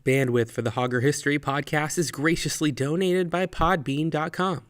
Bandwidth for the Hauger History Podcast is graciously donated by Podbean.com.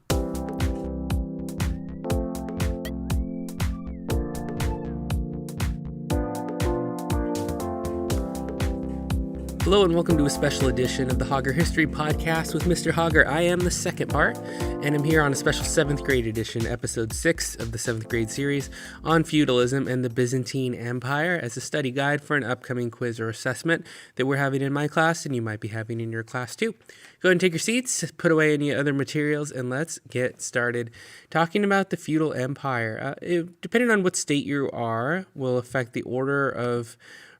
Hello and welcome to a special edition of the Hauger History Podcast with Mr. Hauger. I am the second part, and I'm here on a special 7th grade edition, episode 6 of the 7th grade series on feudalism and the Byzantine Empire as a study guide for an upcoming quiz or assessment that we're having in my class and you might be having in your class too. Go ahead and take your seats, put away any other materials, and let's get started talking about the feudal empire. Depending on what state you are, will affect the order of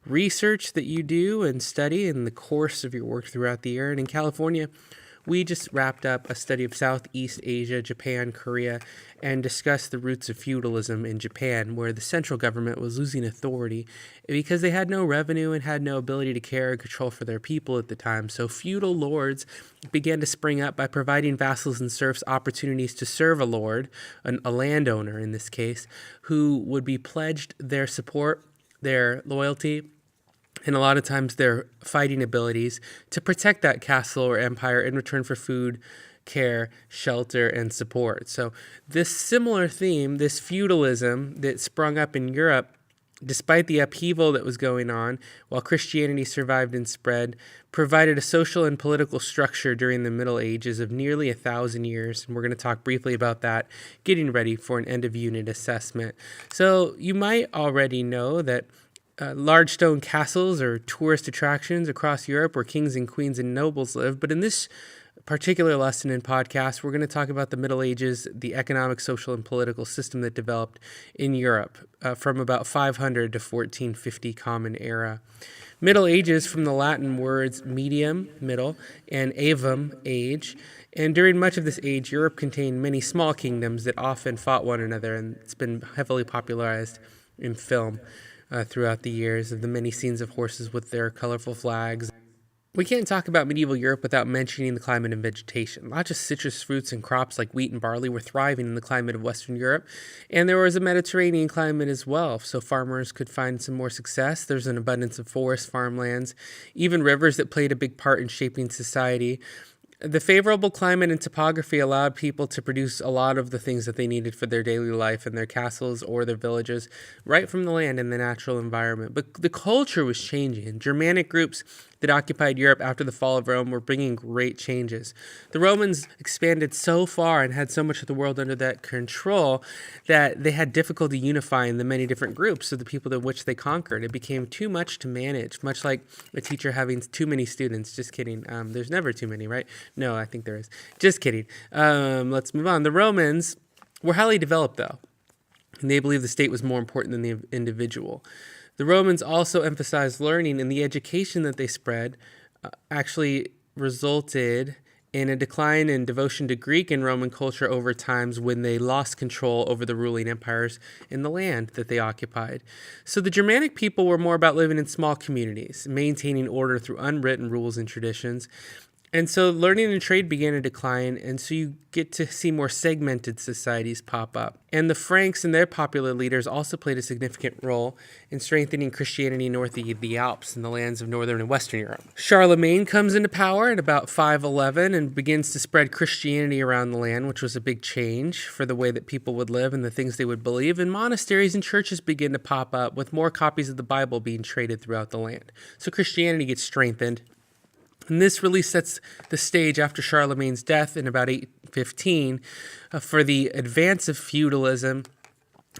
research that you do and study in the course of your work throughout the year. And in California, we just wrapped up a study of Southeast Asia, Japan, Korea, and discussed the roots of feudalism in Japan, where the central government was losing authority because they had no revenue and had no ability to care and control for their people at the time. So feudal lords began to spring up by providing vassals and serfs opportunities to serve a lord, a landowner in this case, who would be pledged their support, their loyalty, and a lot of times their fighting abilities to protect that castle or empire in return for food, care, shelter, and support. So this similar theme, this feudalism that sprung up in Europe, despite the upheaval that was going on while Christianity survived and spread, provided a social and political structure during the Middle Ages of nearly 1,000 years. And we're going to talk briefly about that, getting ready for an end-of-unit assessment. So you might already know that large stone castles are tourist attractions across Europe where kings and queens and nobles live. But in this particular lesson and podcast, we're going to talk about the Middle Ages, the economic, social, and political system that developed in Europe from about 500 to 1450 Common Era. Middle Ages from the Latin words medium, middle, and aevum, age. And during much of this age, Europe contained many small kingdoms that often fought one another, and it's been heavily popularized in film throughout the years of the many scenes of horses with their colorful flags. We can't talk about medieval Europe without mentioning the climate and vegetation. Not just citrus fruits and crops like wheat and barley were thriving in the climate of Western Europe, and there was a Mediterranean climate as well, so farmers could find some more success. There's an abundance of forests, farmlands, even rivers that played a big part in shaping society. The favorable climate and topography allowed people to produce a lot of the things that they needed for their daily life in their castles or their villages right from the land and the natural environment. But the culture was changing. Germanic groups that occupied Europe after the fall of Rome were bringing great changes. The Romans expanded so far and had so much of the world under that control that they had difficulty unifying the many different groups of the people of which they conquered. It became too much to manage, much like a teacher having too many students. Just kidding. There's never too many, right? No, I think there is. Just kidding. Let's move on. The Romans were highly developed, though, and they believed the state was more important than the individual. The Romans also emphasized learning, and the education that they spread actually resulted in a decline in devotion to Greek and Roman culture over times when they lost control over the ruling empires in the land that they occupied. So the Germanic people were more about living in small communities, maintaining order through unwritten rules and traditions. And so learning and trade began to decline, and so you get to see more segmented societies pop up. And the Franks and their popular leaders also played a significant role in strengthening Christianity north of the Alps in the lands of northern and western Europe. Charlemagne comes into power at about 511 and begins to spread Christianity around the land, which was a big change for the way that people would live and the things they would believe. And monasteries and churches begin to pop up with more copies of the Bible being traded throughout the land. So Christianity gets strengthened. And this really sets the stage after Charlemagne's death in about 815 for the advance of feudalism,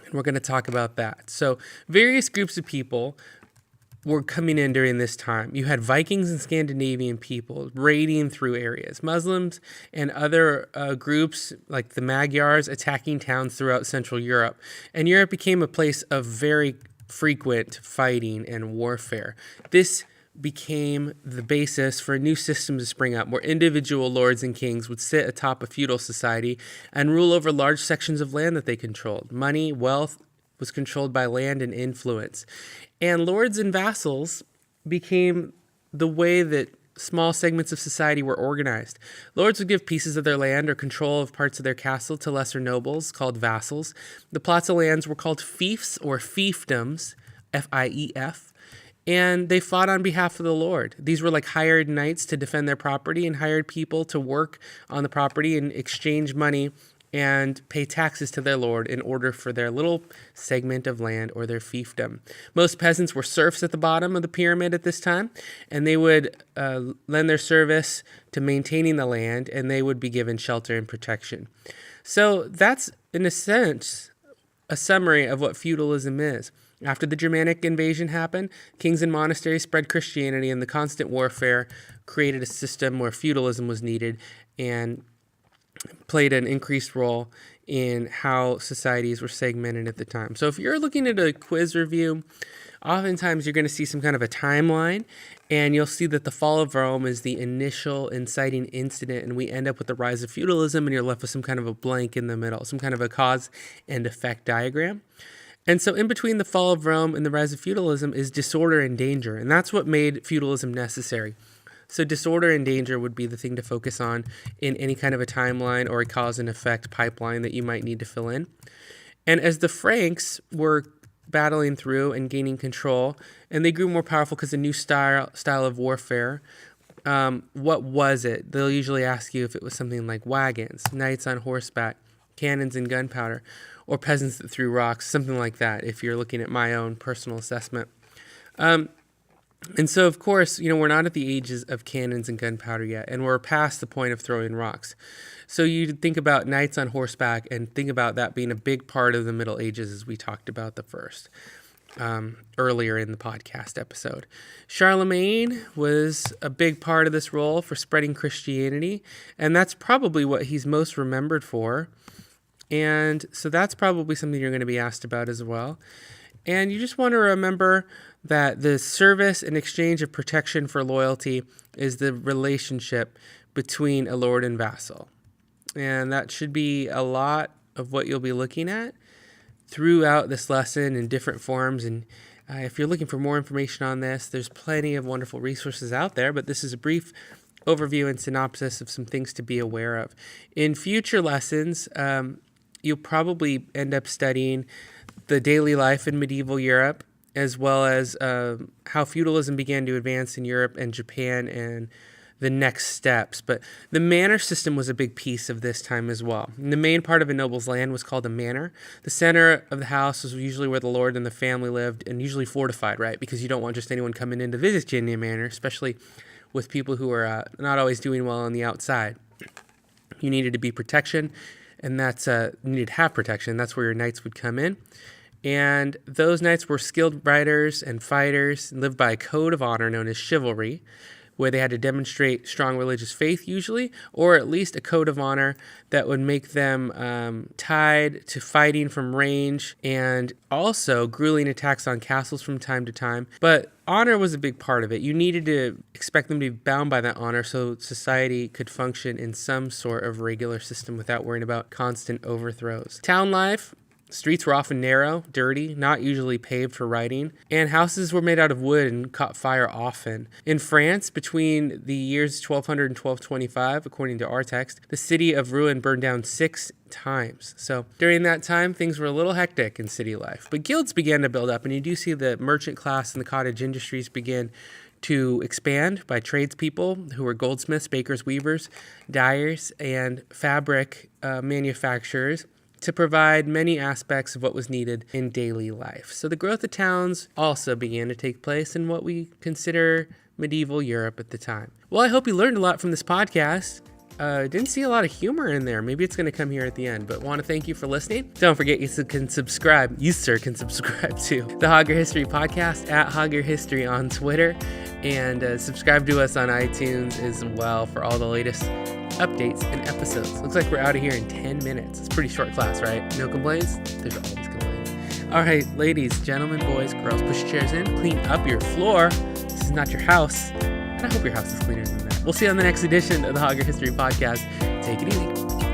and we're going to talk about that. So various groups of people were coming in during this time. You had Vikings and Scandinavian people raiding through areas, Muslims and other groups like the Magyars attacking towns throughout Central Europe. And Europe became a place of very frequent fighting and warfare. This became the basis for a new system to spring up where individual lords and kings would sit atop a feudal society and rule over large sections of land that they controlled. Money, wealth was controlled by land and influence. And lords and vassals became the way that small segments of society were organized. Lords would give pieces of their land or control of parts of their castle to lesser nobles called vassals. The plots of lands were called fiefs or fiefdoms, F-I-E-F. and they fought on behalf of the Lord. These were like hired knights to defend their property and hired people to work on the property and exchange money and pay taxes to their lord in order for their little segment of land or their fiefdom. Most peasants were serfs at the bottom of the pyramid at this time, and they would lend their service to maintaining the land, and they would be given shelter and protection. So that's, in a sense, a summary of what feudalism is. After the Germanic invasion happened, kings and monasteries spread Christianity, and the constant warfare created a system where feudalism was needed and played an increased role in how societies were segmented at the time. So if you're looking at a quiz review, oftentimes you're going to see some kind of a timeline, and you'll see that the fall of Rome is the initial inciting incident, and we end up with the rise of feudalism, and you're left with some kind of a blank in the middle, some kind of a cause and effect diagram. And so in between the fall of Rome and the rise of feudalism is disorder and danger, and that's what made feudalism necessary. So disorder and danger would be the thing to focus on in any kind of a timeline or a cause and effect pipeline that you might need to fill in. And as the Franks were battling through and gaining control, and they grew more powerful because of new style of warfare, what was it? They'll usually ask you if it was something like wagons, knights on horseback, cannons and gunpowder, or peasants that threw rocks, something like that, if you're looking at my own personal assessment. And so, of course, we're not at the ages of cannons and gunpowder yet, and we're past the point of throwing rocks. So you think about knights on horseback and think about that being a big part of the Middle Ages, as we talked about the first earlier in the podcast episode. Charlemagne was a big part of this role for spreading Christianity, and that's probably what he's most remembered for. And so that's probably something you're going to be asked about as well. And you just want to remember that the service and exchange of protection for loyalty is the relationship between a lord and vassal. And that should be a lot of what you'll be looking at throughout this lesson in different forms. And if you're looking for more information on this, there's plenty of wonderful resources out there, but this is a brief overview and synopsis of some things to be aware of. In future lessons, you'll probably end up studying the daily life in medieval Europe, as well as how feudalism began to advance in Europe and Japan and the next steps. But the manor system was a big piece of this time as well. And the main part of a noble's land was called a manor. The center of the house was usually where the lord and the family lived, and usually fortified, right? Because you don't want just anyone coming in to visit you in your manor, especially with people who are not always doing well on the outside. You needed to be protection, and you needed to have protection. That's where your knights would come in. And those knights were skilled riders and fighters, and lived by a code of honor known as chivalry, where they had to demonstrate strong religious faith usually, or at least a code of honor that would make them tied to fighting from range and also grueling attacks on castles from time to time. But honor was a big part of it. You needed to expect them to be bound by that honor so society could function in some sort of regular system without worrying about constant overthrows. Town life. Streets were often narrow, dirty, not usually paved for riding, and houses were made out of wood and caught fire often. In France, between the years 1200 and 1225, according to our text, the city of Rouen burned down 6 times. So during that time, things were a little hectic in city life. But guilds began to build up, and you do see the merchant class and the cottage industries begin to expand by tradespeople who were goldsmiths, bakers, weavers, dyers, and fabric manufacturers, to provide many aspects of what was needed in daily life. So the growth of towns also began to take place in what we consider medieval Europe at the time. Well, I hope you learned a lot from this podcast. Didn't see a lot of humor in there. Maybe it's going to come here at the end, but want to thank you for listening. Don't forget you can subscribe to the Hauger History Podcast at Hauger History on Twitter, and subscribe to us on iTunes as well for all the latest updates and episodes. Looks like we're out of here in 10 minutes. It's a pretty short class, right? No complaints? There's always complaints. All right, ladies, gentlemen, boys, girls, push your chairs in, clean up your floor. This is not your house, and I hope your house is cleaner than that. We'll see you on the next edition of the Hauger History Podcast. Take it easy.